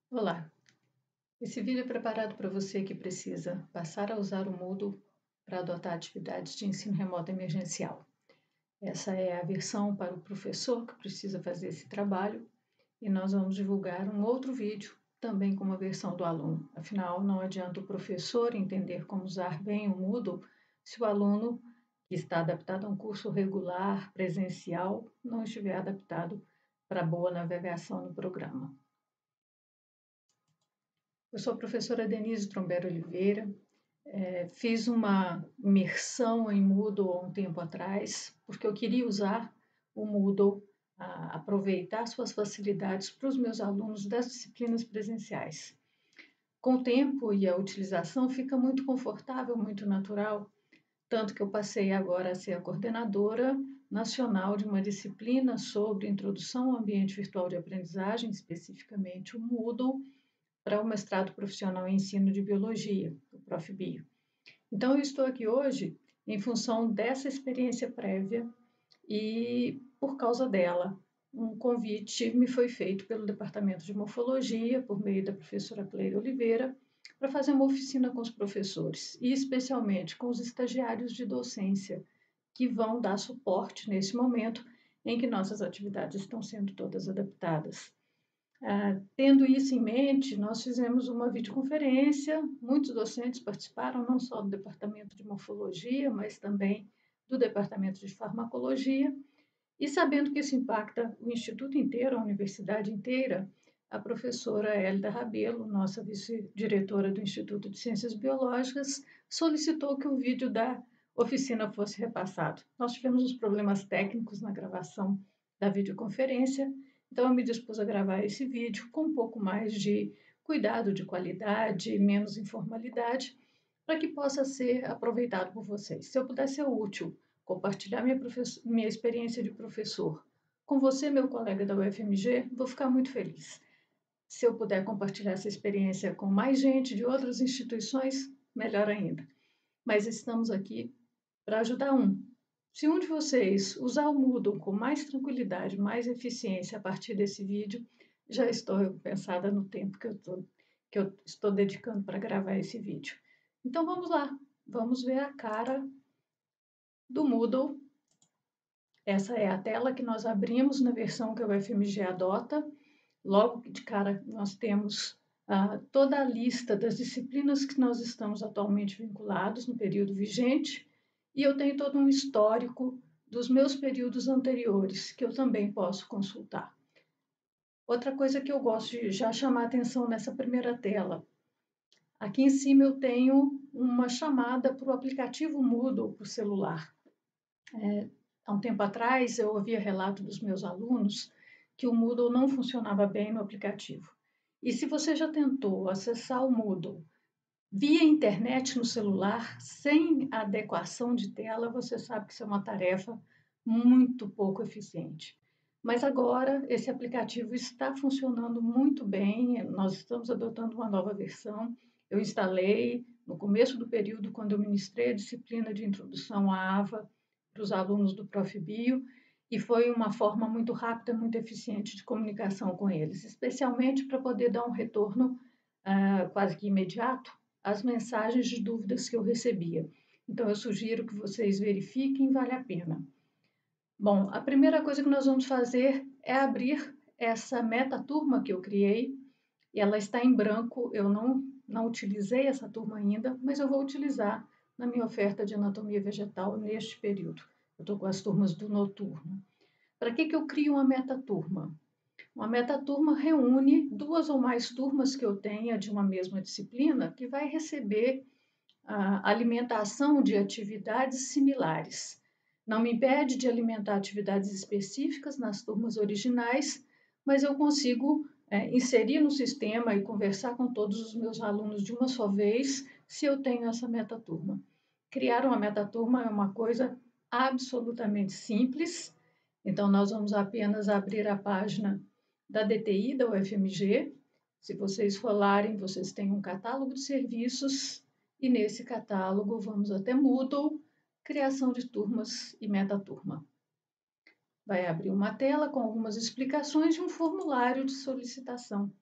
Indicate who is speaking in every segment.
Speaker 1: Olá, esse vídeo é preparado para você que precisa passar a usar o Moodle para adotar atividades de ensino remoto emergencial. Essa é a versão para o professor que precisa fazer esse trabalho e nós vamos divulgar um outro vídeo também com uma versão do aluno. Afinal, não adianta o professor entender como usar bem o Moodle se o aluno que está adaptado a um curso regular, presencial, não estiver adaptado para boa navegação no programa. Eu sou a professora Denise Trombero Oliveira. Fiz uma imersão em Moodle há um tempo atrás, porque eu queria usar o Moodle, aproveitar suas facilidades para os meus alunos das disciplinas presenciais. Com o tempo e a utilização fica muito confortável, muito natural, tanto que eu passei agora a ser a coordenadora nacional de uma disciplina sobre introdução ao ambiente virtual de aprendizagem, especificamente o Moodle, para o mestrado profissional em ensino de biologia, o ProfBio. Então, eu estou aqui hoje em função dessa experiência prévia e, por causa dela, um convite me foi feito pelo Departamento de Morfologia, por meio da professora Cleide Oliveira, para fazer uma oficina com os professores e, especialmente, com os estagiários de docência, que vão dar suporte nesse momento em que nossas atividades estão sendo todas adaptadas. Tendo isso em mente, nós fizemos uma videoconferência, muitos docentes participaram, não só do Departamento de Morfologia, mas também do Departamento de Farmacologia, e sabendo que isso impacta o Instituto inteiro, a universidade inteira, a professora Hélida Rabelo, nossa vice-diretora do Instituto de Ciências Biológicas, solicitou que o vídeo da oficina fosse repassado. Nós tivemos uns problemas técnicos na gravação da videoconferência, então eu me dispus a gravar esse vídeo com um pouco mais de cuidado de qualidade, menos informalidade, para que possa ser aproveitado por vocês. Se eu puder ser útil, compartilhar minha experiência de professor com você, meu colega da UFMG, vou ficar muito feliz. Se eu puder compartilhar essa experiência com mais gente de outras instituições, melhor ainda. Mas estamos aqui para ajudar um. Se um de vocês usar o Moodle com mais tranquilidade, mais eficiência a partir desse vídeo, já estou recompensada no tempo que eu estou dedicando para gravar esse vídeo. Então vamos lá, vamos ver a cara do Moodle. Essa é a tela que nós abrimos na versão que a UFMG adota. Logo de cara, nós temos toda a lista das disciplinas que nós estamos atualmente vinculados no período vigente, e eu tenho todo um histórico dos meus períodos anteriores, que eu também posso consultar. Outra coisa que eu gosto de já chamar a atenção nessa primeira tela, aqui em cima eu tenho uma chamada para o aplicativo Moodle para o celular. Há um tempo atrás, eu ouvia relato dos meus alunos que o Moodle não funcionava bem no aplicativo. E se você já tentou acessar o Moodle via internet no celular, sem adequação de tela, você sabe que isso é uma tarefa muito pouco eficiente. Mas agora esse aplicativo está funcionando muito bem, nós estamos adotando uma nova versão. Eu instalei no começo do período, quando eu ministrei a disciplina de introdução à AVA para os alunos do ProfBio, e foi uma forma muito rápida, muito eficiente de comunicação com eles, especialmente para poder dar um retorno quase que imediato às mensagens de dúvidas que eu recebia. Então, eu sugiro que vocês verifiquem, vale a pena. Bom, a primeira coisa que nós vamos fazer é abrir essa meta-turma que eu criei. Ela está em branco, eu não utilizei essa turma ainda, mas eu vou utilizar na minha oferta de anatomia vegetal neste período. Eu estou com as turmas do noturno. Para que eu crio uma meta-turma? Uma meta-turma reúne duas ou mais turmas que eu tenha de uma mesma disciplina que vai receber a alimentação de atividades similares. Não me impede de alimentar atividades específicas nas turmas originais, mas eu consigo inserir no sistema e conversar com todos os meus alunos de uma só vez, se eu tenho essa meta-turma. Criar uma meta-turma é uma coisa absolutamente simples, então nós vamos apenas abrir a página da DTI, da UFMG. Se vocês rolarem, vocês têm um catálogo de serviços e nesse catálogo vamos até Moodle, criação de turmas e metaturma. Vai abrir uma tela com algumas explicações de um formulário de solicitação.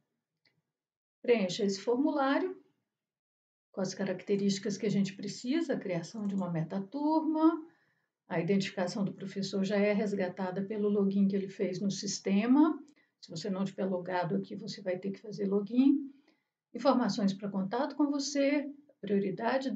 Speaker 1: Preencha esse formulário com as características que a gente precisa, a criação de uma metaturma, a identificação do professor já é resgatada pelo login que ele fez no sistema. Se você não tiver logado aqui, você vai ter que fazer login. Informações para contato com você, prioridade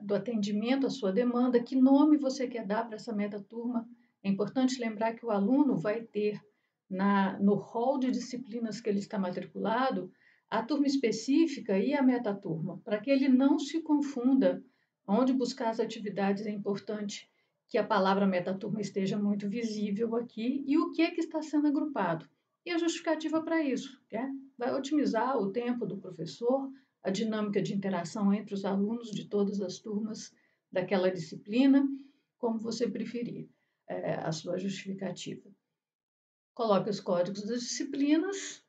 Speaker 1: do atendimento à sua demanda, que nome você quer dar para essa metaturma. É importante lembrar que o aluno vai ter no hall de disciplinas que ele está matriculado a turma específica e a metaturma, para que ele não se confunda. Onde buscar as atividades é importante que a palavra metaturma esteja muito visível aqui e o que é que está sendo agrupado. E a justificativa para isso, vai otimizar o tempo do professor, a dinâmica de interação entre os alunos de todas as turmas daquela disciplina, como você preferir, a sua justificativa. Coloque os códigos das disciplinas,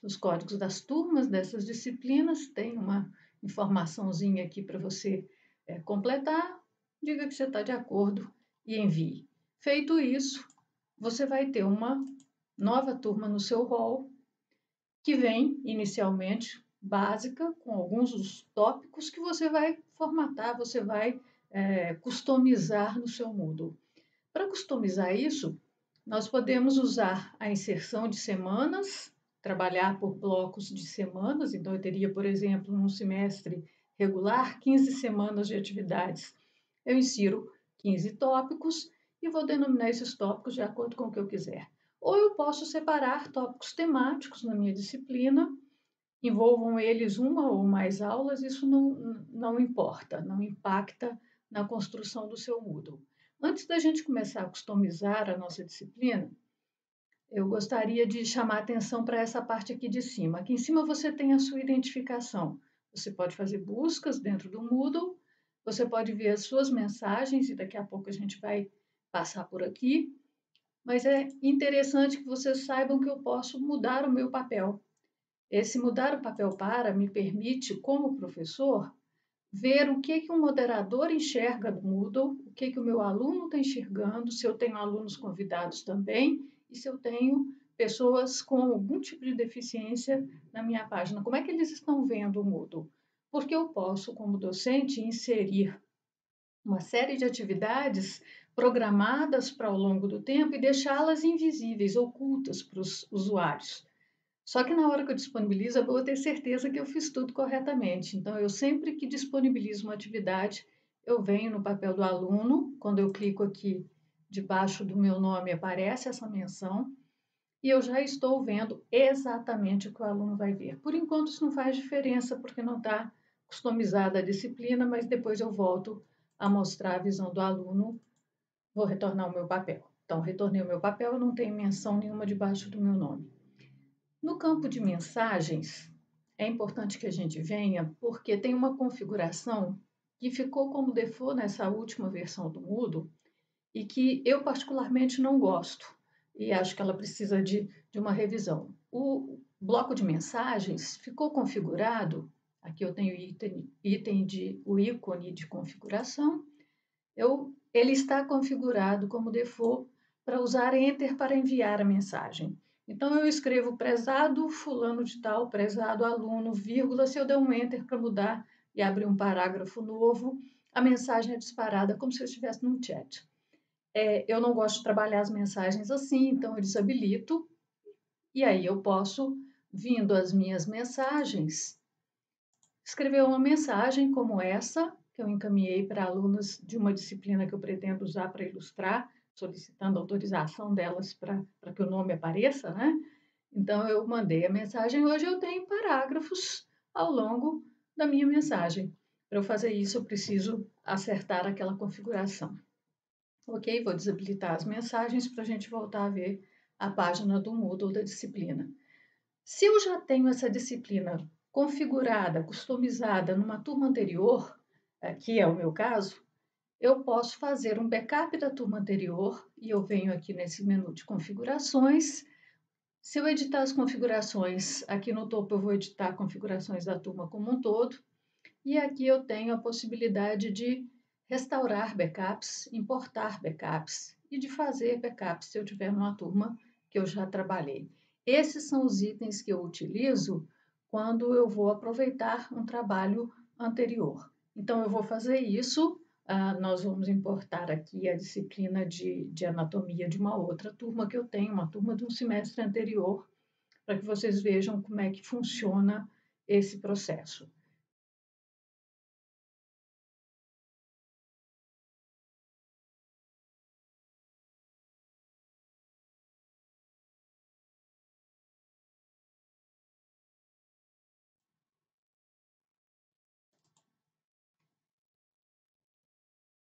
Speaker 1: os códigos das turmas dessas disciplinas, tem uma informaçãozinha aqui para você completar, diga que você está de acordo e envie. Feito isso, você vai ter uma nova turma no seu hall, que vem inicialmente básica, com alguns dos tópicos que você vai formatar, você vai customizar no seu Moodle. Para customizar isso, nós podemos usar a inserção de semanas, trabalhar por blocos de semanas. Então, eu teria, por exemplo, num semestre regular, 15 semanas de atividades. Eu insiro 15 tópicos e vou denominar esses tópicos de acordo com o que eu quiser. Ou eu posso separar tópicos temáticos na minha disciplina, envolvam eles uma ou mais aulas, isso não importa, não impacta na construção do seu Moodle. Antes da gente começar a customizar a nossa disciplina, eu gostaria de chamar atenção para essa parte aqui de cima. Aqui em cima você tem a sua identificação. Você pode fazer buscas dentro do Moodle, você pode ver as suas mensagens, e daqui a pouco a gente vai passar por aqui. Mas é interessante que vocês saibam que eu posso mudar o meu papel. Esse mudar o papel para me permite, como professor, ver o que um moderador enxerga do Moodle, o que o meu aluno está enxergando, se eu tenho alunos convidados também e se eu tenho pessoas com algum tipo de deficiência na minha página. Como é que eles estão vendo o Moodle? Porque eu posso, como docente, inserir uma série de atividades programadas para ao longo do tempo e deixá-las invisíveis, ocultas para os usuários. Só que na hora que eu disponibilizo, eu vou ter certeza que eu fiz tudo corretamente. Então, eu sempre que disponibilizo uma atividade, eu venho no papel do aluno, quando eu clico aqui debaixo do meu nome aparece essa menção, e eu já estou vendo exatamente o que o aluno vai ver. Por enquanto, isso não faz diferença, porque não está customizada a disciplina, mas depois eu volto a mostrar a visão do aluno, vou retornar o meu papel. Então, retornei o meu papel, não tem menção nenhuma debaixo do meu nome. No campo de mensagens, é importante que a gente venha, porque tem uma configuração que ficou como default nessa última versão do Moodle e que eu particularmente não gosto e acho que ela precisa de uma revisão. O bloco de mensagens ficou configurado, aqui eu tenho o ícone de configuração, ele está configurado como default para usar Enter para enviar a mensagem. Então, eu escrevo prezado fulano de tal, prezado aluno, vírgula, se eu der um Enter para mudar e abrir um parágrafo novo, a mensagem é disparada como se eu estivesse num chat. Eu não gosto de trabalhar as mensagens assim, então eu desabilito, e aí eu posso, vindo as minhas mensagens, escrever uma mensagem como essa, que eu encaminhei para alunas de uma disciplina que eu pretendo usar para ilustrar, solicitando autorização delas para que o nome apareça, né? Então, eu mandei a mensagem. Hoje eu tenho parágrafos ao longo da minha mensagem. Para eu fazer isso, eu preciso acertar aquela configuração. Ok? Vou desabilitar as mensagens para a gente voltar a ver a página do Moodle da disciplina. Se eu já tenho essa disciplina configurada, customizada numa turma anterior, que é o meu caso, eu posso fazer um backup da turma anterior e eu venho aqui nesse menu de configurações. Se eu editar as configurações, aqui no topo eu vou editar configurações da turma como um todo, e aqui eu tenho a possibilidade de restaurar backups, importar backups e de fazer backups se eu tiver numa turma que eu já trabalhei. Esses são os itens que eu utilizo quando eu vou aproveitar um trabalho anterior. Então, eu vou fazer isso. Nós vamos importar aqui a disciplina de anatomia de uma outra turma que eu tenho, uma turma de um semestre anterior, para que vocês vejam como é que funciona esse processo.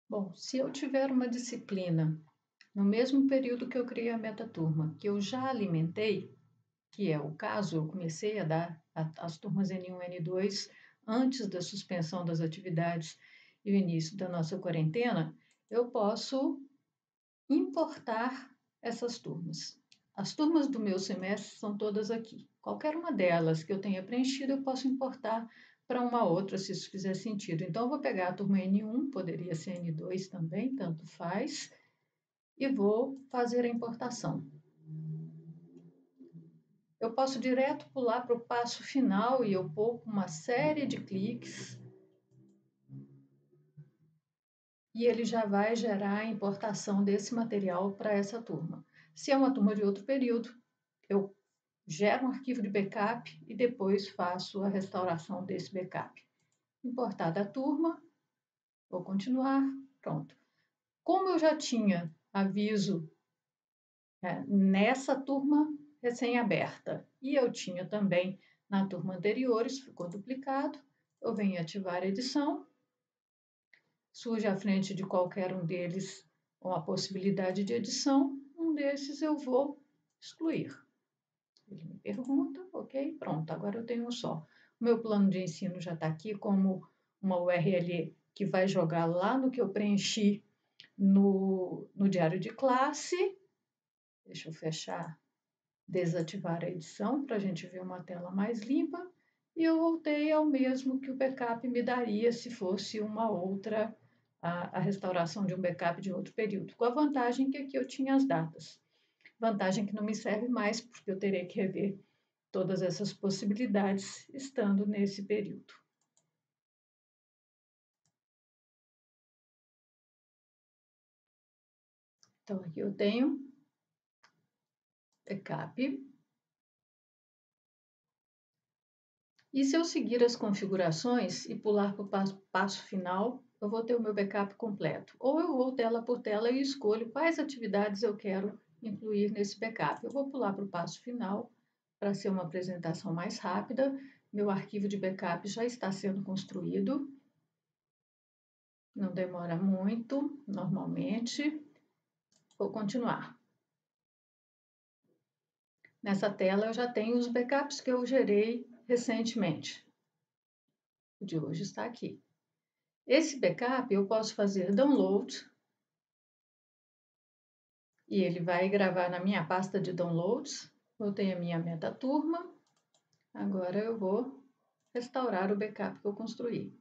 Speaker 1: Bom, se eu tiver uma disciplina no mesmo período que eu criei a metaturma, que eu já alimentei, que é o caso, eu comecei a dar as turmas N1 e N2 antes da suspensão das atividades e o início da nossa quarentena, eu posso importar essas turmas. As turmas do meu semestre são todas aqui. Qualquer uma delas que eu tenha preenchido, eu posso importar para uma outra, se isso fizer sentido. Então, eu vou pegar a turma N1, poderia ser N2 também, tanto faz, e vou fazer a importação. Eu posso direto pular para o passo final e eu poupo uma série de cliques e ele já vai gerar a importação desse material para essa turma. Se é uma turma de outro período, eu gero um arquivo de backup e depois faço a restauração desse backup. Importada a turma, vou continuar, pronto. Como eu já tinha aviso nessa turma recém-aberta e eu tinha também na turma anterior, isso ficou duplicado, eu venho ativar a edição, surge à frente de qualquer um deles a possibilidade de edição, um desses eu vou excluir. Ele me pergunta, ok, pronto, agora eu tenho um só. O meu plano de ensino já está aqui como uma URL que vai jogar lá no que eu preenchi no diário de classe. Deixa eu fechar, desativar a edição para a gente ver uma tela mais limpa. E eu voltei ao mesmo que o backup me daria se fosse uma outra, a restauração de um backup de outro período. Com a vantagem que aqui eu tinha as datas. Vantagem que não me serve mais, porque eu terei que rever todas essas possibilidades estando nesse período. Então, aqui eu tenho backup. E se eu seguir as configurações e pular para o passo final, eu vou ter o meu backup completo. Ou eu vou tela por tela e escolho quais atividades eu quero incluir nesse backup. Eu vou pular para o passo final para ser uma apresentação mais rápida. Meu arquivo de backup já está sendo construído. Não demora muito, normalmente. Vou continuar. Nessa tela eu já tenho os backups que eu gerei recentemente. O de hoje está aqui. Esse backup eu posso fazer download e ele vai gravar na minha pasta de downloads. Eu tenho a minha metaturma. Agora eu vou restaurar o backup que eu construí.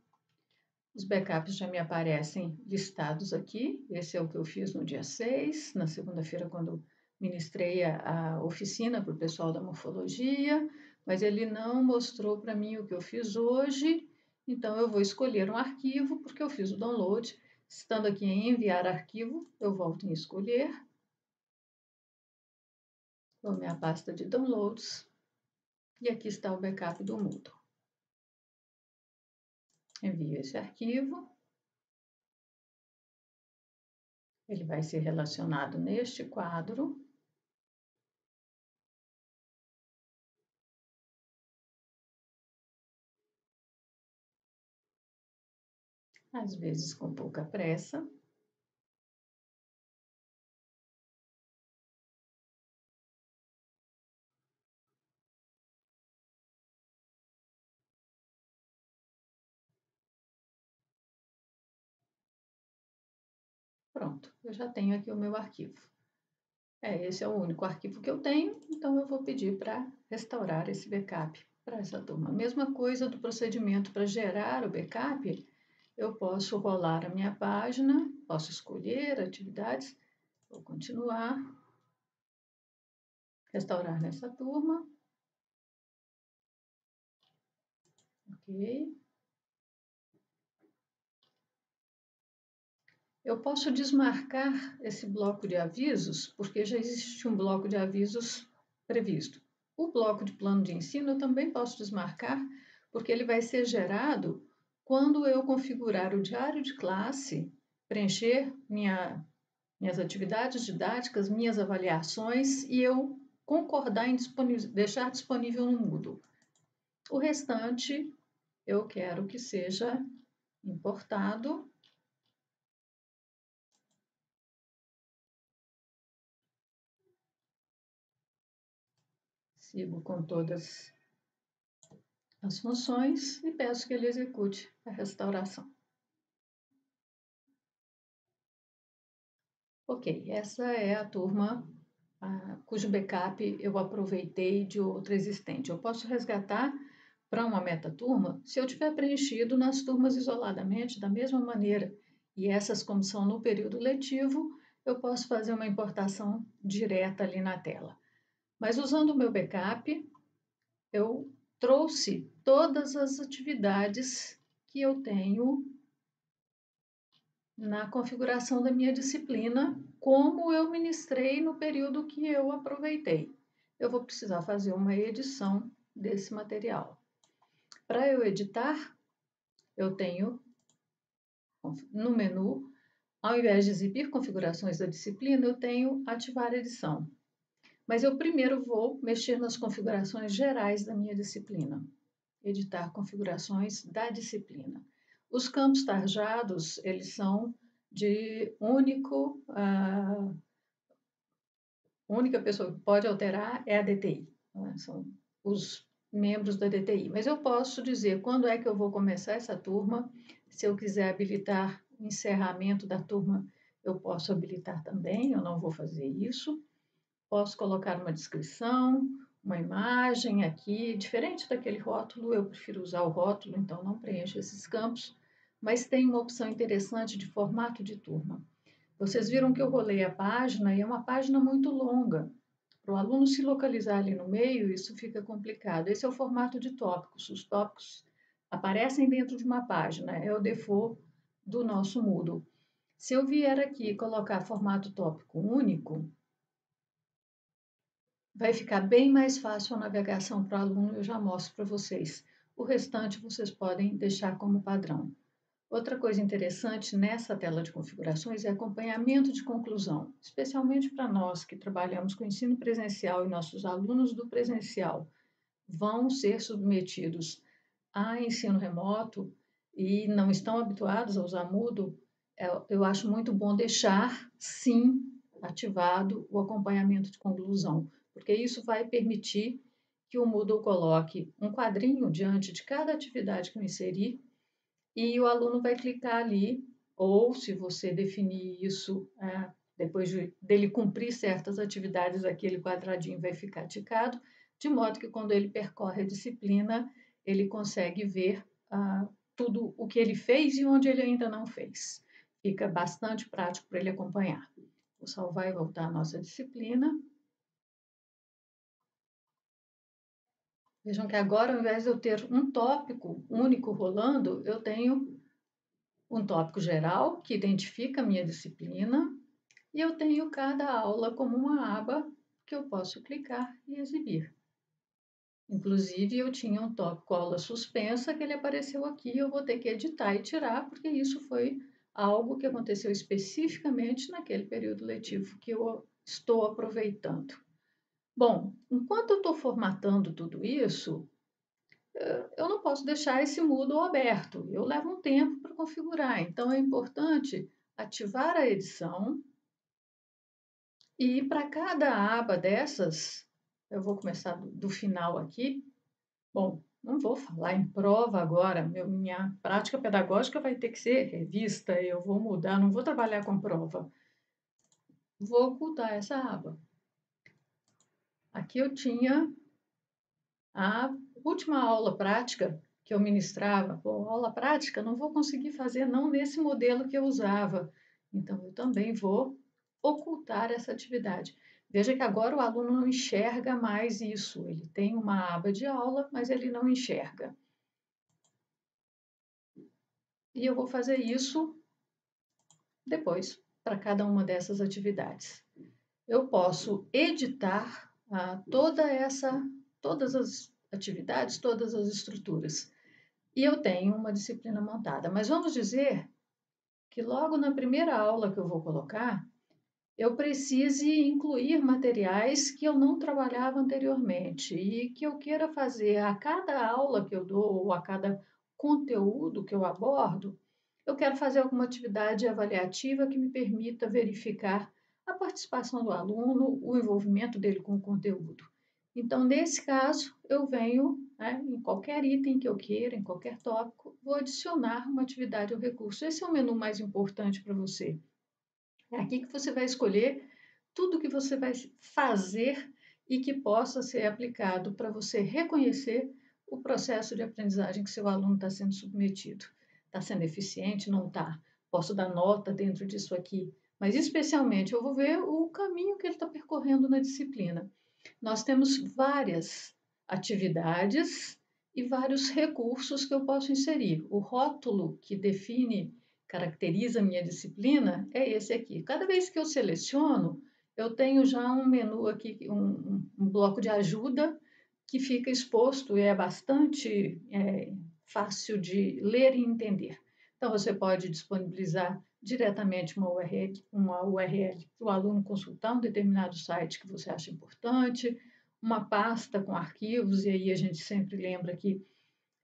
Speaker 1: Os backups já me aparecem listados aqui. Esse é o que eu fiz no dia 6, na segunda-feira, quando ministrei a oficina para o pessoal da morfologia, mas ele não mostrou para mim o que eu fiz hoje, então eu vou escolher um arquivo, porque eu fiz o download. Estando aqui em enviar arquivo, eu volto em escolher. Vou à minha pasta de downloads e aqui está o backup do Moodle. Envio esse arquivo. Ele vai ser relacionado neste quadro. Às vezes com pouca pressa. Pronto, eu já tenho aqui o meu arquivo. Esse é o único arquivo que eu tenho, então eu vou pedir para restaurar esse backup para essa turma. Mesma coisa do procedimento para gerar o backup, eu posso rolar a minha página, posso escolher atividades, vou continuar, restaurar nessa turma. Ok. Eu posso desmarcar esse bloco de avisos, porque já existe um bloco de avisos previsto. O bloco de plano de ensino eu também posso desmarcar, porque ele vai ser gerado quando eu configurar o diário de classe, preencher minhas atividades didáticas, minhas avaliações e eu concordar em deixar disponível no Moodle. O restante eu quero que seja importado. Sigo com todas as funções e peço que ele execute a restauração. Ok, essa é a turma cujo backup eu aproveitei de outra existente. Eu posso resgatar para uma meta-turma se eu tiver preenchido nas turmas isoladamente da mesma maneira. E essas, como são no período letivo, eu posso fazer uma importação direta ali na tela. Mas usando o meu backup, eu trouxe todas as atividades que eu tenho na configuração da minha disciplina, como eu ministrei no período que eu aproveitei. Eu vou precisar fazer uma edição desse material. Para eu editar, eu tenho no menu, ao invés de exibir configurações da disciplina, eu tenho ativar edição. Mas eu primeiro vou mexer nas configurações gerais da minha disciplina. Editar configurações da disciplina. Os campos tarjados, eles são de única pessoa que pode alterar é a DTI, né? São os membros da DTI. Mas eu posso dizer quando é que eu vou começar essa turma. Se eu quiser habilitar o encerramento da turma, eu posso habilitar também, eu não vou fazer isso. Posso colocar uma descrição, uma imagem aqui, diferente daquele rótulo, eu prefiro usar o rótulo, então não preencho esses campos, mas tem uma opção interessante de formato de turma. Vocês viram que eu rolei a página e é uma página muito longa. Para o aluno se localizar ali no meio, isso fica complicado. Esse é o formato de tópicos. Os tópicos aparecem dentro de uma página, é o default do nosso Moodle. Se eu vier aqui e colocar formato tópico único, vai ficar bem mais fácil a navegação para o aluno, eu já mostro para vocês. O restante vocês podem deixar como padrão. Outra coisa interessante nessa tela de configurações é acompanhamento de conclusão, especialmente para nós que trabalhamos com ensino presencial e nossos alunos do presencial vão ser submetidos a ensino remoto e não estão habituados a usar Moodle. Eu acho muito bom deixar, sim, ativado o acompanhamento de conclusão, porque isso vai permitir que o Moodle coloque um quadrinho diante de cada atividade que eu inserir e o aluno vai clicar ali, ou se você definir isso, depois dele cumprir certas atividades, aquele quadradinho vai ficar ticado, de modo que quando ele percorre a disciplina, ele consegue ver tudo o que ele fez e onde ele ainda não fez. Fica bastante prático para ele acompanhar. Vou salvar e voltar à nossa disciplina. Vejam que agora, ao invés de eu ter um tópico único rolando, eu tenho um tópico geral que identifica a minha disciplina e eu tenho cada aula como uma aba que eu posso clicar e exibir. Inclusive, eu tinha um tópico aula suspensa que ele apareceu aqui, eu vou ter que editar e tirar, porque isso foi algo que aconteceu especificamente naquele período letivo que eu estou aproveitando. Bom, enquanto eu estou formatando tudo isso, eu não posso deixar esse Moodle aberto. Eu levo um tempo para configurar. Então, é importante ativar a edição e para cada aba dessas, eu vou começar do final aqui. Bom, não vou falar em prova agora. Minha prática pedagógica vai ter que ser revista. Eu vou mudar, não vou trabalhar com prova. Vou ocultar essa aba. Aqui eu tinha a última aula prática que eu ministrava. Pô, aula prática não vou conseguir fazer não nesse modelo que eu usava. Então, eu também vou ocultar essa atividade. Veja que agora o aluno não enxerga mais isso. Ele tem uma aba de aula, mas ele não enxerga. e eu vou fazer isso depois para cada uma dessas atividades. Eu posso editar todas as atividades, todas as estruturas. E eu tenho uma disciplina montada. Mas vamos dizer que logo na primeira aula que eu vou colocar, eu precise incluir materiais que eu não trabalhava anteriormente e que eu queira fazer a cada aula que eu dou ou a cada conteúdo que eu abordo, eu quero fazer alguma atividade avaliativa que me permita verificar a participação do aluno, o envolvimento dele com o conteúdo. Então, nesse caso, eu venho, né, em qualquer item que eu queira, em qualquer tópico, vou adicionar uma atividade ou recurso. Esse é o menu mais importante para você. É aqui que você vai escolher tudo que você vai fazer e que possa ser aplicado para você reconhecer o processo de aprendizagem que seu aluno está sendo submetido. Está sendo eficiente? Não está? Posso dar nota dentro disso aqui, mas especialmente eu vou ver o caminho que ele está percorrendo na disciplina. Nós temos várias atividades e vários recursos que eu posso inserir. O rótulo que define, caracteriza a minha disciplina é esse aqui. Cada vez que eu seleciono, eu tenho já um menu aqui, um bloco de ajuda que fica exposto e é bastante fácil de ler e entender. Então, você pode disponibilizar diretamente uma URL para o aluno consultar um determinado site que você acha importante, uma pasta com arquivos, e aí a gente sempre lembra que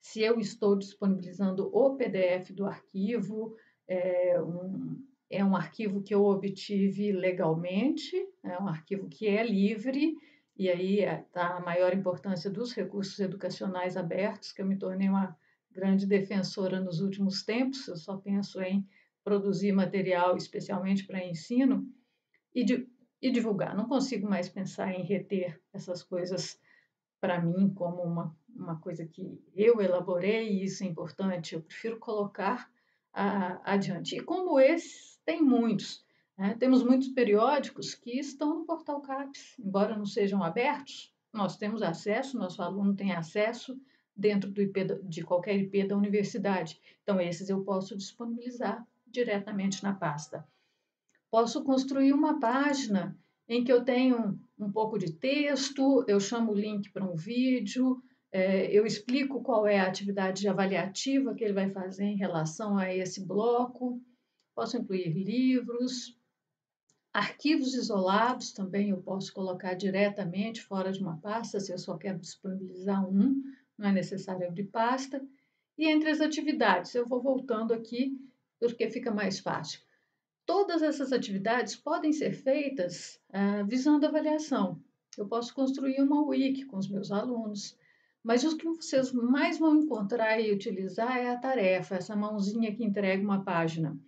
Speaker 1: se eu estou disponibilizando o PDF do arquivo, é um arquivo que eu obtive legalmente, é um arquivo que é livre, e aí está a maior importância dos recursos educacionais abertos, que eu me tornei uma grande defensora nos últimos tempos, eu só penso em produzir material especialmente para ensino e, e divulgar. Não consigo mais pensar em reter essas coisas para mim como uma coisa que eu elaborei e isso é importante. Eu prefiro colocar adiante. E como esses, tem muitos. Né? Temos muitos periódicos que estão no portal CAPES, embora não sejam abertos, nós temos acesso, nosso aluno tem acesso dentro do IP de qualquer IP da universidade. Então, esses eu posso disponibilizar diretamente na pasta. Posso construir uma página em que eu tenho um pouco de texto, eu chamo o link para um vídeo, eu explico qual é a atividade avaliativa que ele vai fazer em relação a esse bloco. Posso incluir livros, arquivos isolados também eu posso colocar diretamente fora de uma pasta, se eu só quero disponibilizar um, não é necessário abrir pasta. E entre as atividades, eu vou voltando aqui porque fica mais fácil. Todas essas atividades podem ser feitas visando avaliação. Eu posso construir uma wiki com os meus alunos, mas o que vocês mais vão encontrar e utilizar é a tarefa, essa mãozinha que entrega uma página.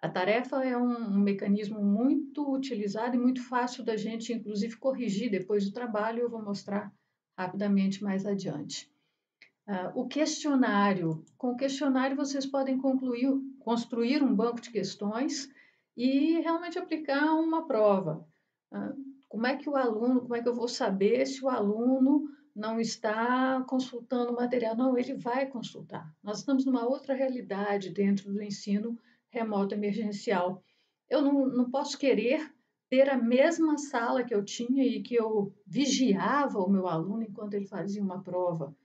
Speaker 1: A tarefa é um mecanismo muito utilizado e muito fácil da gente, inclusive, corrigir depois do trabalho. Eu vou mostrar rapidamente mais adiante. O questionário. Com o questionário, vocês podem construir um banco de questões e realmente aplicar uma prova. Como é que como é que eu vou saber se o aluno não está consultando o material? Não, ele vai consultar. Nós estamos numa outra realidade dentro do ensino remoto emergencial. Eu não posso querer ter a mesma sala que eu tinha e que eu vigiava o meu aluno enquanto ele fazia uma prova.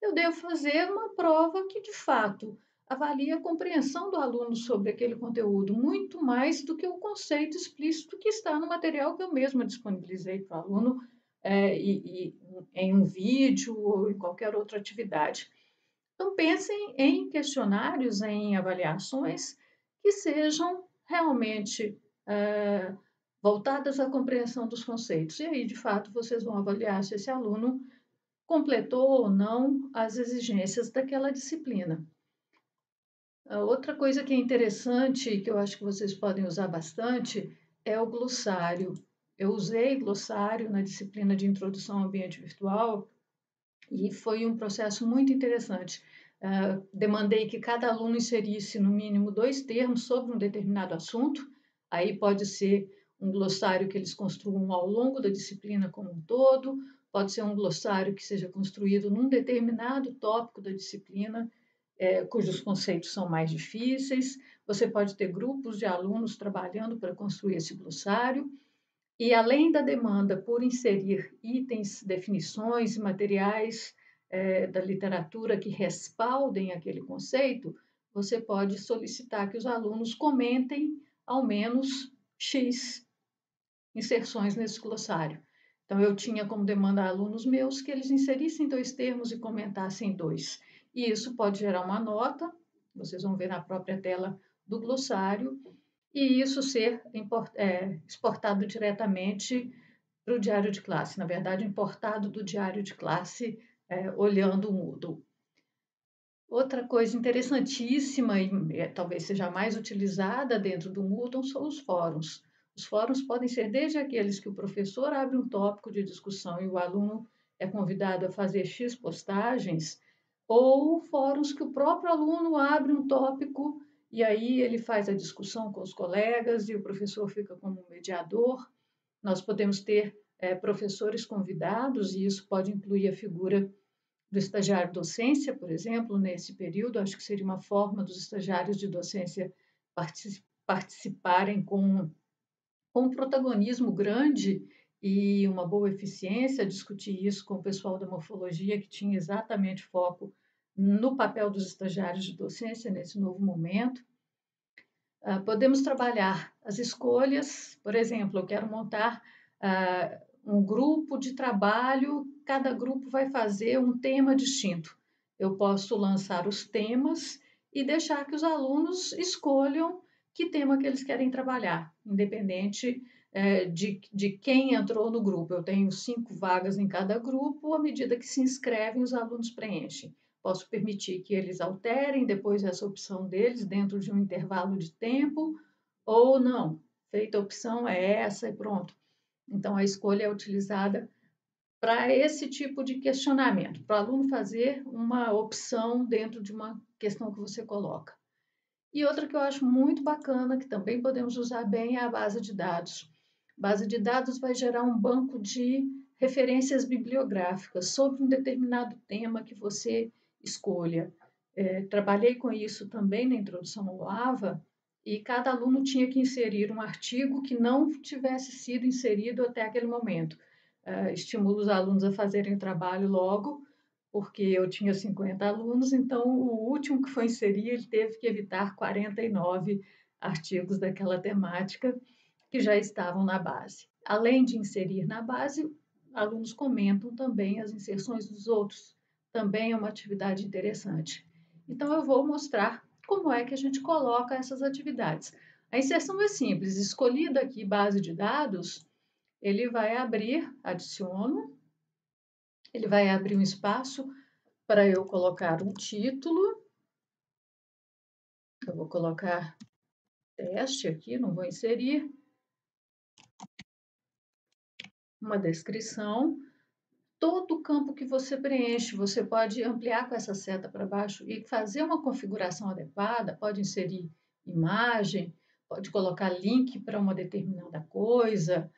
Speaker 1: Eu devo fazer uma prova que, de fato, avalie a compreensão do aluno sobre aquele conteúdo, muito mais do que o conceito explícito que está no material que eu mesma disponibilizei para o aluno em um vídeo ou em qualquer outra atividade. Então, pensem em questionários, em avaliações que sejam realmente voltadas à compreensão dos conceitos. E aí, de fato, vocês vão avaliar se esse aluno completou ou não as exigências daquela disciplina. A outra coisa que é interessante, que eu acho que vocês podem usar bastante, é o glossário. Eu usei glossário na disciplina de Introdução ao Ambiente Virtual e foi um processo muito interessante. Demandei que cada aluno inserisse no mínimo 2 termos sobre um determinado assunto. Aí pode ser um glossário que eles construam ao longo da disciplina como um todo, pode ser um glossário que seja construído num determinado tópico da disciplina. cujos conceitos são mais difíceis. Você pode ter grupos de alunos trabalhando para construir esse glossário. E além da demanda por inserir itens, definições e materiais da literatura que respaldem aquele conceito, você pode solicitar que os alunos comentem ao menos X inserções nesse glossário. Então, eu tinha como demanda a alunos meus que eles inserissem 2 termos e comentassem 2. E isso pode gerar uma nota, vocês vão ver na própria tela do glossário, e isso ser exportado diretamente para o diário de classe, na verdade, importado do diário de classe, olhando o Moodle. Outra coisa interessantíssima e talvez seja mais utilizada dentro do Moodle são os fóruns. Os fóruns podem ser desde aqueles que o professor abre um tópico de discussão e o aluno é convidado a fazer X postagens, ou fóruns que o próprio aluno abre um tópico e aí ele faz a discussão com os colegas e o professor fica como mediador. Nós podemos ter professores convidados e isso pode incluir a figura do estagiário docência, por exemplo, nesse período. Acho que seria uma forma dos estagiários de docência participarem com um protagonismo grande e uma boa eficiência, discutir isso com o pessoal da morfologia, que tinha exatamente foco no papel dos estagiários de docência nesse novo momento. Podemos trabalhar as escolhas, por exemplo, eu quero montar um grupo de trabalho, cada grupo vai fazer um tema distinto. Eu posso lançar os temas e deixar que os alunos escolham que tema que eles querem trabalhar, independente de quem entrou no grupo. Eu tenho 5 vagas em cada grupo, à medida que se inscrevem, os alunos preenchem. Posso permitir que eles alterem depois essa opção deles dentro de um intervalo de tempo, ou não. Feita a opção é essa e pronto. Então, a escolha é utilizada para esse tipo de questionamento, para o aluno fazer uma opção dentro de uma questão que você coloca. E outra que eu acho muito bacana, que também podemos usar bem, é a base de dados. Base de dados vai gerar um banco de referências bibliográficas sobre um determinado tema que você escolha. Trabalhei com isso também na introdução ao AVA, e cada aluno tinha que inserir um artigo que não tivesse sido inserido até aquele momento. Estimulo os alunos a fazerem o trabalho logo, porque eu tinha 50 alunos, então o último que foi inserir, ele teve que evitar 49 artigos daquela temática que já estavam na base. Além de inserir na base, alunos comentam também as inserções dos outros. Também é uma atividade interessante. Então, eu vou mostrar como é que a gente coloca essas atividades. A inserção é simples. Escolhida aqui base de dados, ele vai abrir, adiciono, ele vai abrir um espaço para eu colocar um título. Eu vou colocar teste aqui, não vou inserir. Uma descrição. Todo o campo que você preenche, você pode ampliar com essa seta para baixo e fazer uma configuração adequada, pode inserir imagem, pode colocar link para uma determinada coisa,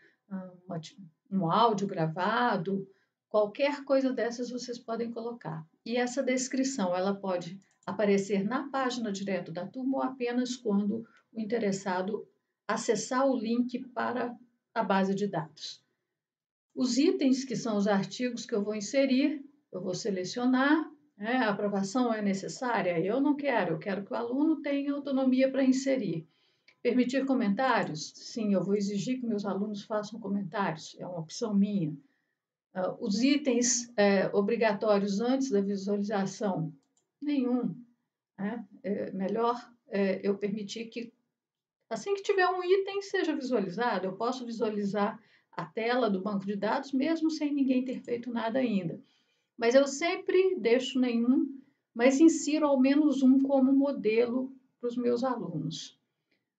Speaker 1: um áudio gravado, qualquer coisa dessas vocês podem colocar. E essa descrição, ela pode aparecer na página direto da turma ou apenas quando o interessado acessar o link para a base de dados. Os itens, que são os artigos que eu vou inserir, eu vou selecionar, a aprovação é necessária? Eu não quero, eu quero que o aluno tenha autonomia para inserir. Permitir comentários? Sim, eu vou exigir que meus alunos façam comentários, é uma opção minha. Os itens obrigatórios antes da visualização? Nenhum. Melhor eu permitir que, assim que tiver um item, seja visualizado. Eu posso visualizar a tela do banco de dados, mesmo sem ninguém ter feito nada ainda. Mas eu sempre deixo nenhum, mas insiro ao menos um como modelo para os meus alunos.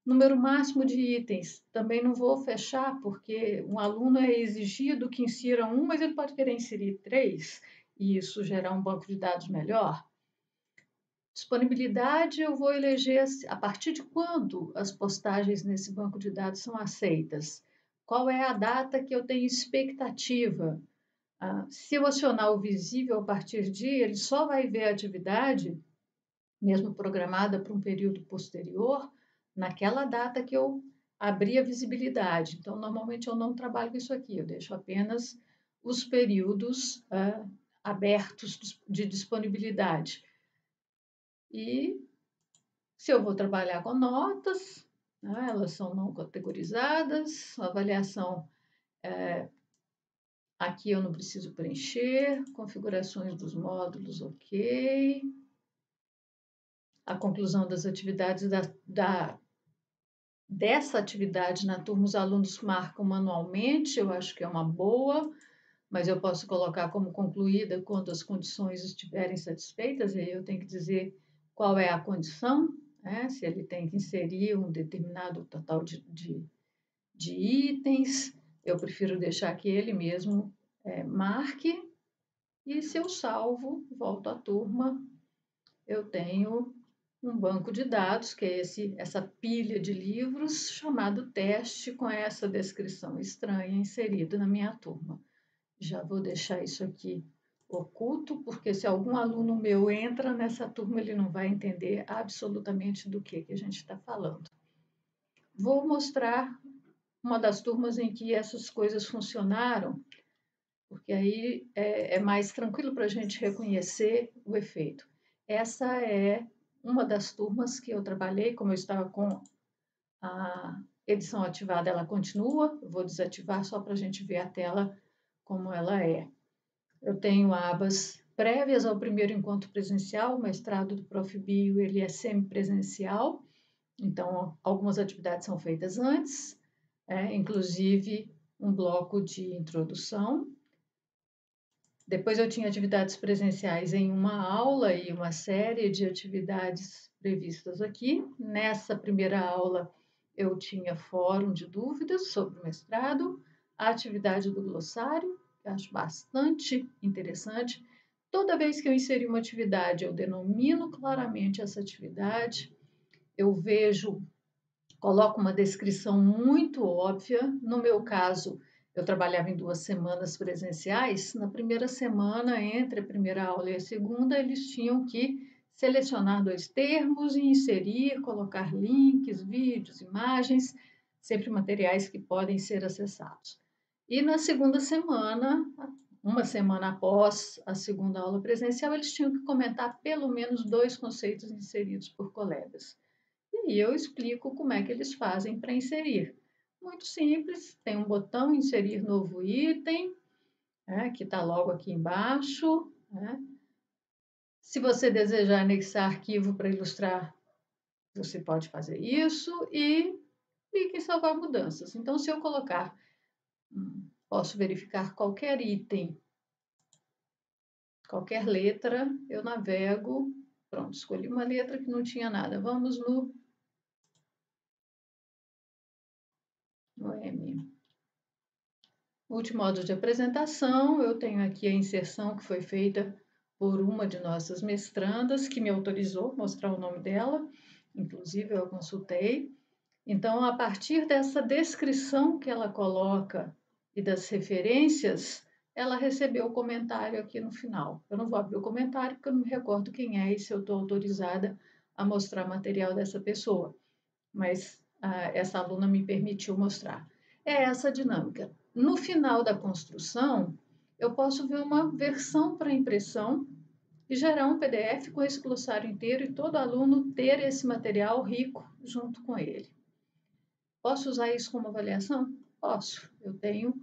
Speaker 1: Número máximo de itens, também não vou fechar, porque um aluno é exigido que insira um, mas ele pode querer inserir 3, e isso gerar um banco de dados melhor. Disponibilidade, eu vou eleger a partir de quando as postagens nesse banco de dados são aceitas. Qual é a data que eu tenho expectativa? Se eu acionar o visível a partir de, ele só vai ver a atividade mesmo programada para um período posterior, naquela data que eu abri a visibilidade. Então, normalmente eu não trabalho com isso aqui, eu deixo apenas os períodos abertos de disponibilidade. E se eu vou trabalhar com notas, né, elas são não categorizadas, a avaliação aqui eu não preciso preencher, configurações dos módulos, ok. A conclusão das atividades dessa atividade na turma, os alunos marcam manualmente, eu acho que é uma boa, mas eu posso colocar como concluída quando as condições estiverem satisfeitas, e aí eu tenho que dizer qual é a condição, né? Se ele tem que inserir um determinado total de itens, eu prefiro deixar que ele mesmo marque, e se eu salvo, volto à turma, eu tenho um banco de dados, que é essa pilha de livros, chamado teste, com essa descrição estranha inserida na minha turma. Já vou deixar isso aqui oculto, porque se algum aluno meu entra nessa turma, ele não vai entender absolutamente do que a gente está falando. Vou mostrar uma das turmas em que essas coisas funcionaram, porque aí é mais tranquilo para a gente reconhecer o efeito. Essa é uma das turmas que eu trabalhei, como eu estava com a edição ativada, ela continua, eu vou desativar só para a gente ver a tela como ela é. Eu tenho abas prévias ao primeiro encontro presencial, o mestrado do Prof. Bio, ele é semipresencial, então algumas atividades são feitas antes, inclusive um bloco de introdução. Depois eu tinha atividades presenciais em uma aula e uma série de atividades previstas aqui. Nessa primeira aula eu tinha fórum de dúvidas sobre o mestrado, a atividade do glossário, que eu acho bastante interessante. Toda vez que eu inseri uma atividade, eu denomino claramente essa atividade, eu vejo, coloco uma descrição muito óbvia. No meu caso, eu trabalhava em 2 semanas presenciais. Na primeira semana, entre a primeira aula e a segunda, eles tinham que selecionar 2 termos e inserir, colocar links, vídeos, imagens, sempre materiais que podem ser acessados. E na segunda semana, uma semana após a segunda aula presencial, eles tinham que comentar pelo menos 2 conceitos inseridos por colegas. E eu explico como é que eles fazem para inserir. Muito simples, tem um botão inserir novo item, que está logo aqui embaixo. Se você desejar anexar arquivo para ilustrar, você pode fazer isso e clique em salvar mudanças. Então, se eu colocar, posso verificar qualquer item, qualquer letra, eu navego, pronto, escolhi uma letra que não tinha nada. Vamos no M. Multimodo de apresentação, eu tenho aqui a inserção que foi feita por uma de nossas mestrandas, que me autorizou a mostrar o nome dela, inclusive eu a consultei. Então, a partir dessa descrição que ela coloca e das referências, ela recebeu o comentário aqui no final. Eu não vou abrir o comentário porque eu não me recordo quem é e se eu estou autorizada a mostrar material dessa pessoa, mas essa aluna me permitiu mostrar. É essa a dinâmica. No final da construção, eu posso ver uma versão para impressão e gerar um PDF com esse glossário inteiro e todo aluno ter esse material rico junto com ele. Posso usar isso como avaliação? Posso. Eu tenho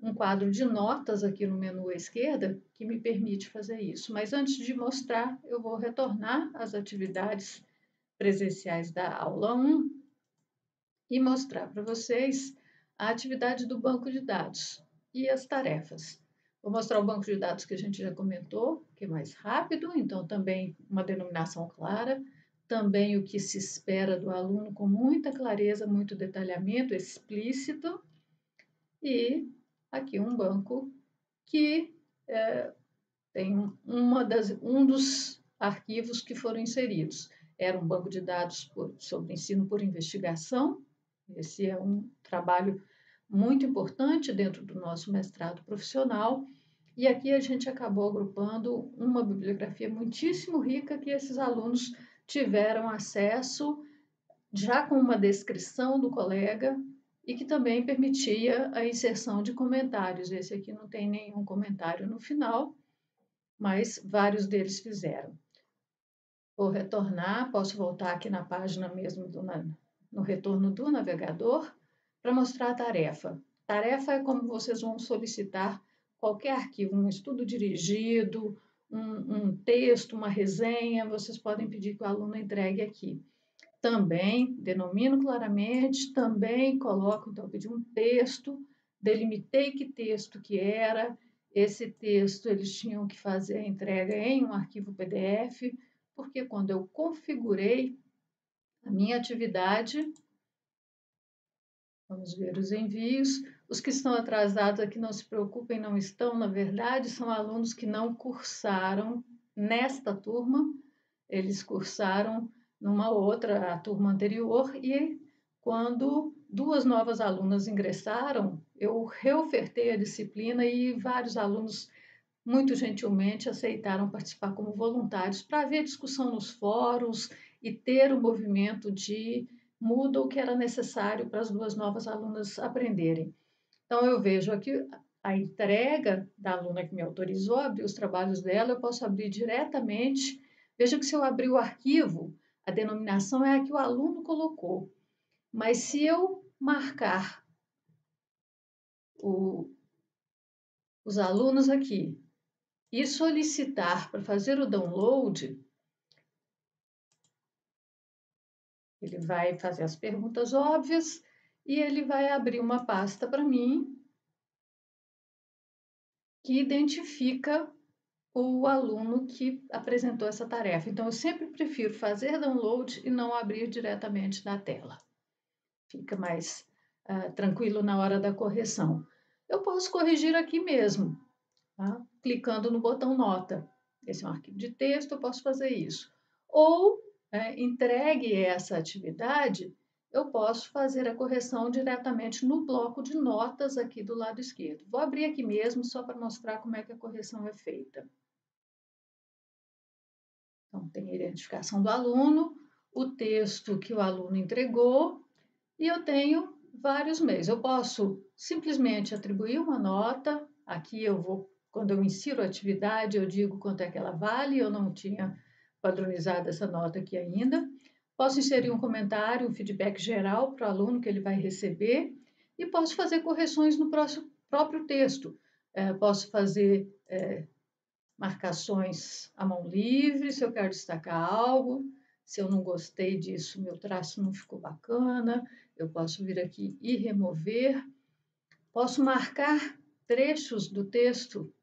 Speaker 1: um quadro de notas aqui no menu à esquerda que me permite fazer isso. Mas antes de mostrar, eu vou retornar às atividades presenciais da aula 1 e mostrar para vocês a atividade do banco de dados e as tarefas. Vou mostrar o banco de dados que a gente já comentou, que é mais rápido, então também uma denominação clara, também o que se espera do aluno com muita clareza, muito detalhamento explícito, e aqui um banco que tem um dos arquivos que foram inseridos. Era um banco de dados sobre ensino por investigação. Esse é um trabalho muito importante dentro do nosso mestrado profissional. E aqui a gente acabou agrupando uma bibliografia muitíssimo rica que esses alunos tiveram acesso já com uma descrição do colega e que também permitia a inserção de comentários. Esse aqui não tem nenhum comentário no final, mas vários deles fizeram. Vou retornar, posso voltar aqui na página mesmo, no retorno do navegador, para mostrar a tarefa. Tarefa é como vocês vão solicitar qualquer arquivo, um estudo dirigido, um texto, uma resenha, vocês podem pedir que o aluno entregue aqui. Também denomino claramente, também coloco, então, eu pedi um texto, delimitei que texto que era, esse texto eles tinham que fazer a entrega em um arquivo PDF, porque quando eu configurei a minha atividade, vamos ver os envios, os que estão atrasados aqui não se preocupem, não estão, na verdade, são alunos que não cursaram nesta turma, eles cursaram numa outra, a turma anterior, e quando duas novas alunas ingressaram, eu reofertei a disciplina e vários alunos muito gentilmente aceitaram participar como voluntários para haver discussão nos fóruns e ter o movimento de Moodle que era necessário para as duas novas alunas aprenderem. Então, eu vejo aqui a entrega da aluna que me autorizou a abrir os trabalhos dela, eu posso abrir diretamente. Veja que se eu abrir o arquivo, a denominação é a que o aluno colocou. Mas se eu marcar os alunos aqui e solicitar para fazer o download, ele vai fazer as perguntas óbvias e ele vai abrir uma pasta para mim que identifica o aluno que apresentou essa tarefa. Então, eu sempre prefiro fazer download e não abrir diretamente da tela. Fica mais tranquilo na hora da correção. Eu posso corrigir aqui mesmo, tá? Clicando no botão nota. Esse é um arquivo de texto, eu posso fazer isso. Ou, entregue essa atividade, eu posso fazer a correção diretamente no bloco de notas aqui do lado esquerdo. Vou abrir aqui mesmo só para mostrar como é que a correção é feita. Então, tem a identificação do aluno, o texto que o aluno entregou, e eu tenho vários meios. Eu posso simplesmente atribuir uma nota, aqui eu vou, quando eu insiro a atividade, eu digo quanto é que ela vale, eu não tinha padronizado essa nota aqui ainda. Posso inserir um comentário, um feedback geral para o aluno que ele vai receber, e posso fazer correções no próprio texto. Posso fazer marcações à mão livre, se eu quero destacar algo, se eu não gostei disso, meu traço não ficou bacana, eu posso vir aqui e remover. Posso marcar trechos do texto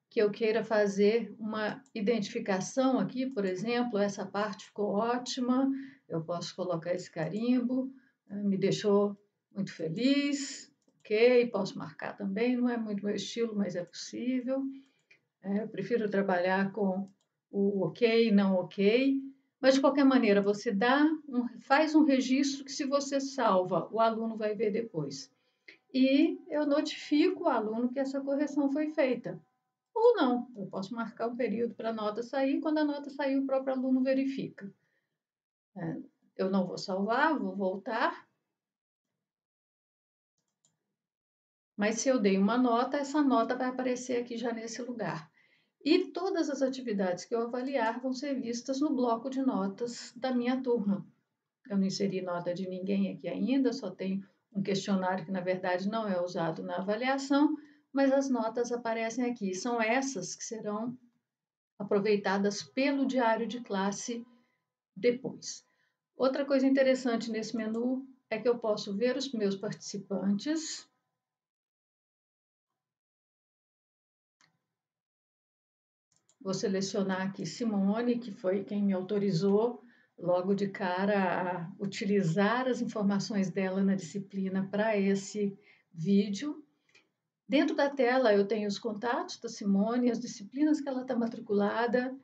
Speaker 1: que eu queira fazer uma identificação aqui, por exemplo, essa parte ficou ótima, eu posso colocar esse carimbo, me deixou muito feliz, ok, posso marcar também, não é muito meu estilo, mas é possível. Eu prefiro trabalhar com o ok, não ok, mas de qualquer maneira você faz um registro que se você salva, o aluno vai ver depois. E eu notifico o aluno que essa correção foi feita. Ou não, eu posso marcar um período para a nota sair, quando a nota sair o próprio aluno verifica. Eu não vou salvar, vou voltar. Mas se eu dei uma nota, essa nota vai aparecer aqui já nesse lugar. E todas as atividades que eu avaliar vão ser vistas no bloco de notas da minha turma. Eu não inseri nota de ninguém aqui ainda, só tem um questionário que, na verdade, não é usado na avaliação, mas as notas aparecem aqui. São essas que serão aproveitadas pelo diário de classe depois. Outra coisa interessante nesse menu é que eu posso ver os meus participantes. Vou selecionar aqui Simone, que foi quem me autorizou logo de cara a utilizar as informações dela na disciplina para esse vídeo. Dentro da tela eu tenho os contatos da Simone, as disciplinas que ela está matriculada,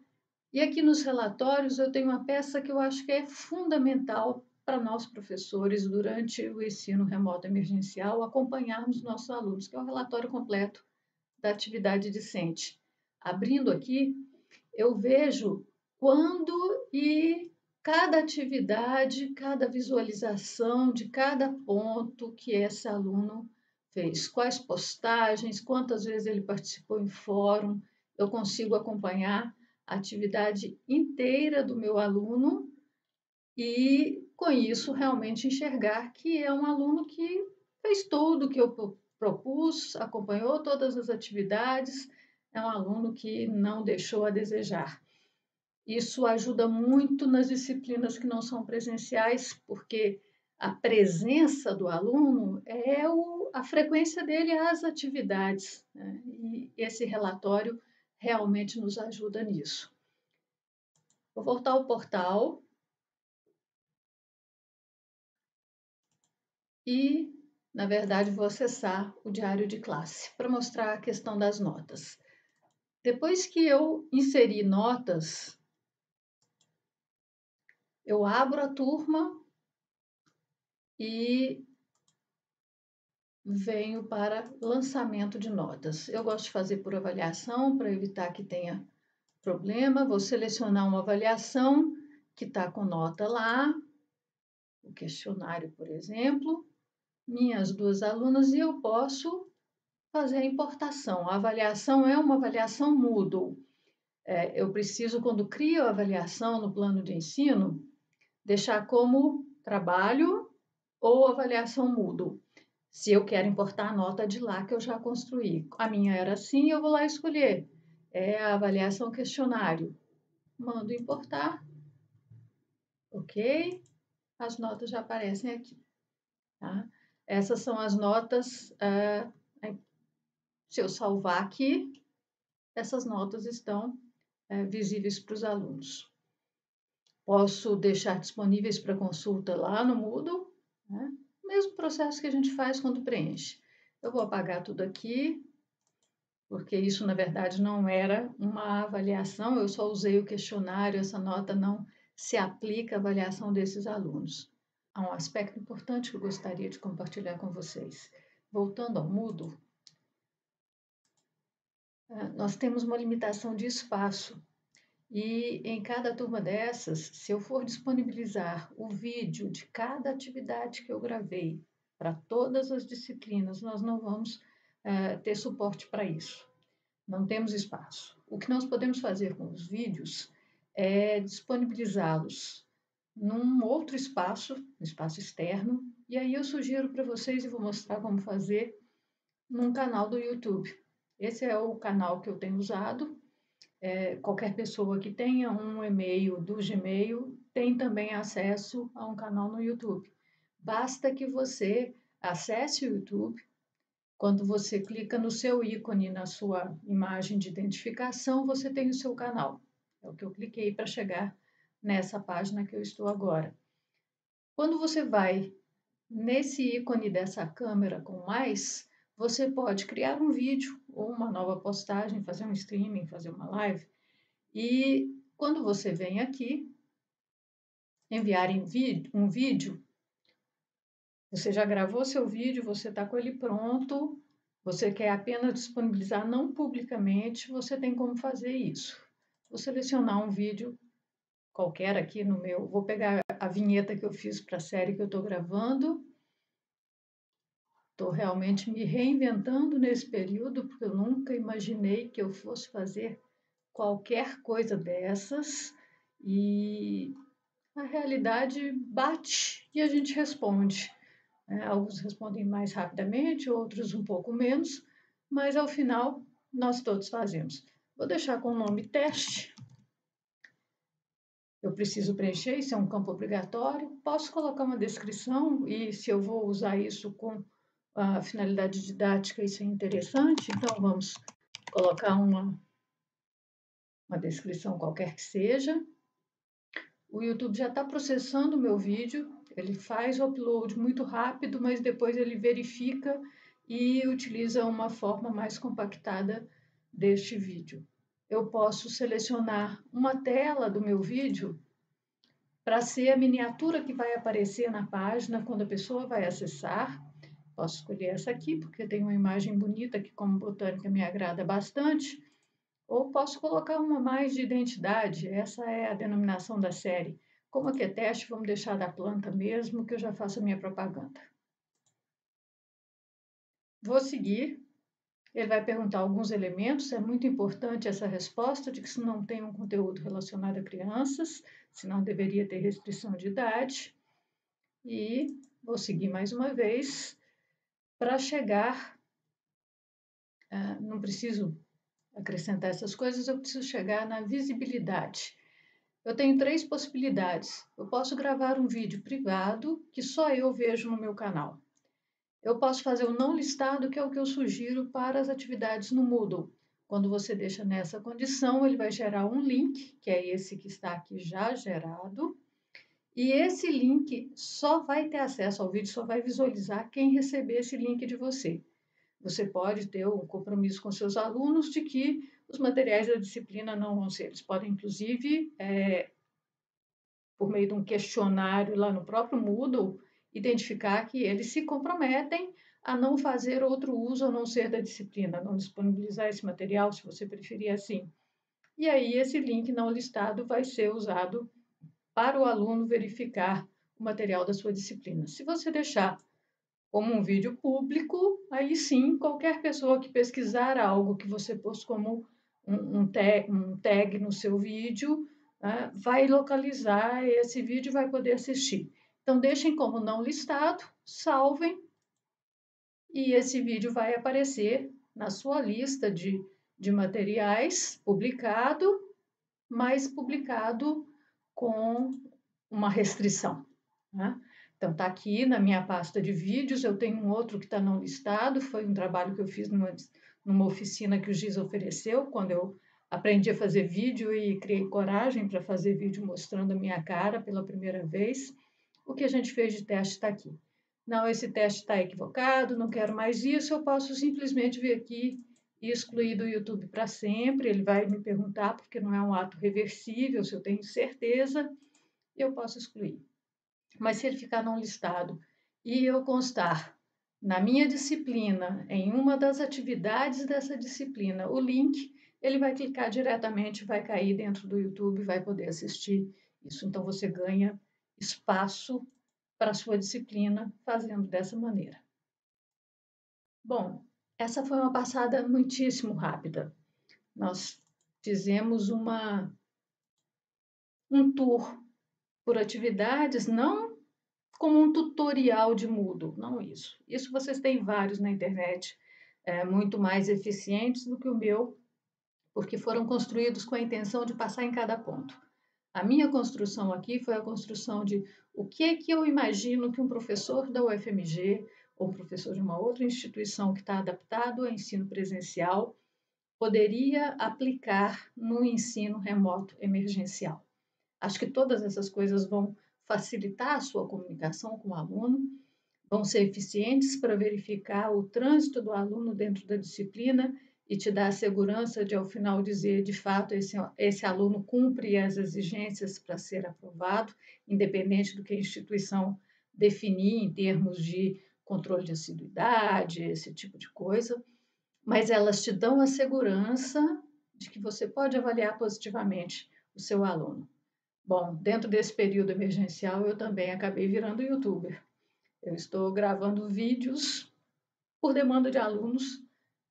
Speaker 1: e aqui nos relatórios eu tenho uma peça que eu acho que é fundamental para nós professores durante o ensino remoto emergencial acompanharmos nossos alunos, que é o relatório completo da atividade discente. Abrindo aqui, eu vejo quando e cada atividade, cada visualização de cada ponto que esse aluno fez, quais postagens, quantas vezes ele participou em fórum, eu consigo acompanhar a atividade inteira do meu aluno e, com isso, realmente enxergar que é um aluno que fez tudo o que eu propus, acompanhou todas as atividades, é um aluno que não deixou a desejar. Isso ajuda muito nas disciplinas que não são presenciais, porque a presença do aluno é a frequência dele às atividades, né? E esse relatório realmente nos ajuda nisso. Vou voltar ao portal e, na verdade, vou acessar o diário de classe para mostrar a questão das notas. Depois que eu inseri notas, eu abro a turma e venho para lançamento de notas. Eu gosto de fazer por avaliação para evitar que tenha problema. Vou selecionar uma avaliação que está com nota lá, o questionário, por exemplo, minhas duas alunas, e eu posso fazer a importação. A avaliação é uma avaliação Moodle. Eu preciso, quando crio a avaliação no plano de ensino, deixar como trabalho ou avaliação Moodle. Se eu quero importar a nota de lá que eu já construí. A minha era assim, eu vou lá escolher. É a avaliação questionário. Mando importar. Ok. As notas já aparecem aqui. Tá? Essas são as notas. Se eu salvar aqui, essas notas estão visíveis para os alunos. Posso deixar disponíveis para consulta lá no Moodle, né? Mesmo processo que a gente faz quando preenche. Eu vou apagar tudo aqui, porque isso, na verdade, não era uma avaliação, eu só usei o questionário, essa nota não se aplica à avaliação desses alunos. Há um aspecto importante que eu gostaria de compartilhar com vocês. Voltando ao Moodle, nós temos uma limitação de espaço. E em cada turma dessas, se eu for disponibilizar o vídeo de cada atividade que eu gravei para todas as disciplinas, nós não vamos ter suporte para isso. Não temos espaço. O que nós podemos fazer com os vídeos é disponibilizá-los num outro espaço, um espaço externo, e aí eu sugiro para vocês e vou mostrar como fazer num canal do YouTube. Esse é o canal que eu tenho usado. Qualquer pessoa que tenha um e-mail do Gmail tem também acesso a um canal no YouTube. Basta que você acesse o YouTube. Quando você clica no seu ícone, na sua imagem de identificação, você tem o seu canal. É o que eu cliquei para chegar nessa página que eu estou agora. Quando você vai nesse ícone dessa câmera com mais, você pode criar um vídeo ou uma nova postagem, fazer um streaming, fazer uma live. E quando você vem aqui, enviar um vídeo, você já gravou seu vídeo, você está com ele pronto, você quer apenas disponibilizar não publicamente, você tem como fazer isso. Vou selecionar um vídeo qualquer aqui no meu, vou pegar a vinheta que eu fiz para a série que eu estou gravando. Estou realmente me reinventando nesse período, porque eu nunca imaginei que eu fosse fazer qualquer coisa dessas e a realidade bate e a gente responde. Alguns respondem mais rapidamente, outros um pouco menos, mas ao final nós todos fazemos. Vou deixar com o nome teste. Eu preciso preencher, isso é um campo obrigatório. Posso colocar uma descrição e se eu vou usar isso com a finalidade didática, isso é interessante. Então vamos colocar uma descrição qualquer que seja. O YouTube já está processando o meu vídeo, ele faz o upload muito rápido, mas depois ele verifica e utiliza uma forma mais compactada deste vídeo. Eu posso selecionar uma tela do meu vídeo para ser a miniatura que vai aparecer na página quando a pessoa vai acessar. Posso escolher essa aqui, porque tem uma imagem bonita que, como botânica, me agrada bastante. Ou posso colocar uma mais de identidade, essa é a denominação da série. Como aqui é teste, vamos deixar da planta mesmo, que eu já faço a minha propaganda. Vou seguir. Ele vai perguntar alguns elementos, é muito importante essa resposta de que se não tem um conteúdo relacionado a crianças, senão deveria ter restrição de idade. E vou seguir mais uma vez para chegar, não preciso acrescentar essas coisas, eu preciso chegar na visibilidade. Eu tenho 3 possibilidades. Eu posso gravar um vídeo privado que só eu vejo no meu canal. Eu posso fazer o não listado, que é o que eu sugiro para as atividades no Moodle. Quando você deixa nessa condição, ele vai gerar um link, que é esse que está aqui já gerado, e esse link só vai ter acesso ao vídeo, só vai visualizar quem receber esse link de você. Você pode ter um compromisso com seus alunos de que os materiais da disciplina não vão ser. Eles podem, inclusive, por meio de um questionário lá no próprio Moodle, identificar que eles se comprometem a não fazer outro uso a não ser da disciplina, não disponibilizar esse material, se você preferir assim. E aí esse link não listado vai ser usado para o aluno verificar o material da sua disciplina. Se você deixar como um vídeo público, aí sim, qualquer pessoa que pesquisar algo que você pôs como um tag no seu vídeo, vai localizar esse vídeo e vai poder assistir. Então, deixem como não listado, salvem, e esse vídeo vai aparecer na sua lista de materiais publicado, mas publicado com uma restrição. Né? Então, está aqui na minha pasta de vídeos, eu tenho um outro que está não listado, foi um trabalho que eu fiz numa oficina que o GIS ofereceu, quando eu aprendi a fazer vídeo e criei coragem para fazer vídeo mostrando a minha cara pela primeira vez. O que a gente fez de teste está aqui. Não, esse teste está equivocado, não quero mais isso, eu posso simplesmente vir aqui e excluir do YouTube para sempre. Ele vai me perguntar, porque não é um ato reversível, se eu tenho certeza, eu posso excluir. Mas se ele ficar não listado e eu constar na minha disciplina, em uma das atividades dessa disciplina, o link, ele vai clicar diretamente, vai cair dentro do YouTube, vai poder assistir isso. Então você ganha espaço para a sua disciplina fazendo dessa maneira. Bom, essa foi uma passada muitíssimo rápida. Nós fizemos um tour por atividades, não como um tutorial de Moodle, não isso. Isso vocês têm vários na internet, muito mais eficientes do que o meu, porque foram construídos com a intenção de passar em cada ponto. A minha construção aqui foi a construção de o que é que eu imagino que um professor da UFMG ou um professor de uma outra instituição que está adaptado ao ensino presencial poderia aplicar no ensino remoto emergencial. Acho que todas essas coisas vão facilitar a sua comunicação com o aluno, vão ser eficientes para verificar o trânsito do aluno dentro da disciplina e te dar a segurança de, ao final, dizer, de fato, esse aluno cumpre as exigências para ser aprovado, independente do que a instituição definir em termos de controle de assiduidade, esse tipo de coisa, mas elas te dão a segurança de que você pode avaliar positivamente o seu aluno. Bom, dentro desse período emergencial, eu também acabei virando youtuber. Eu estou gravando vídeos por demanda de alunos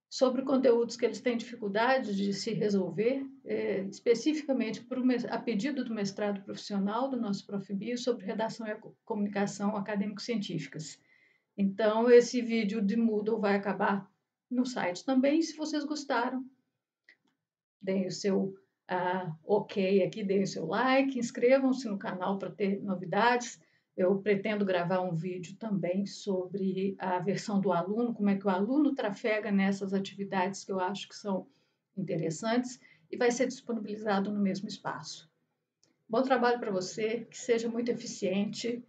Speaker 1: sobre conteúdos que eles têm dificuldade de se resolver, especificamente a pedido do mestrado profissional do nosso Profibio sobre redação e comunicação acadêmico-científicas. Então, esse vídeo de Moodle vai acabar no site também. Se vocês gostaram, deem o seu ok aqui, deem o seu like, inscrevam-se no canal para ter novidades. Eu pretendo gravar um vídeo também sobre a versão do aluno, como é que o aluno trafega nessas atividades que eu acho que são interessantes e vai ser disponibilizado no mesmo espaço. Bom trabalho para você, que seja muito eficiente,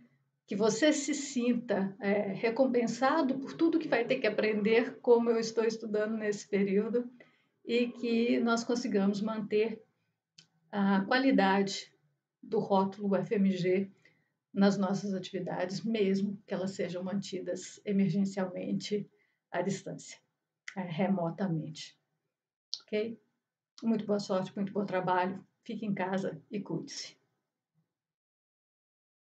Speaker 1: que você se sinta recompensado por tudo que vai ter que aprender, como eu estou estudando nesse período, e que nós consigamos manter a qualidade do rótulo UFMG nas nossas atividades, mesmo que elas sejam mantidas emergencialmente à distância, remotamente. Ok? Muito boa sorte, muito bom trabalho. Fique em casa e cuide-se.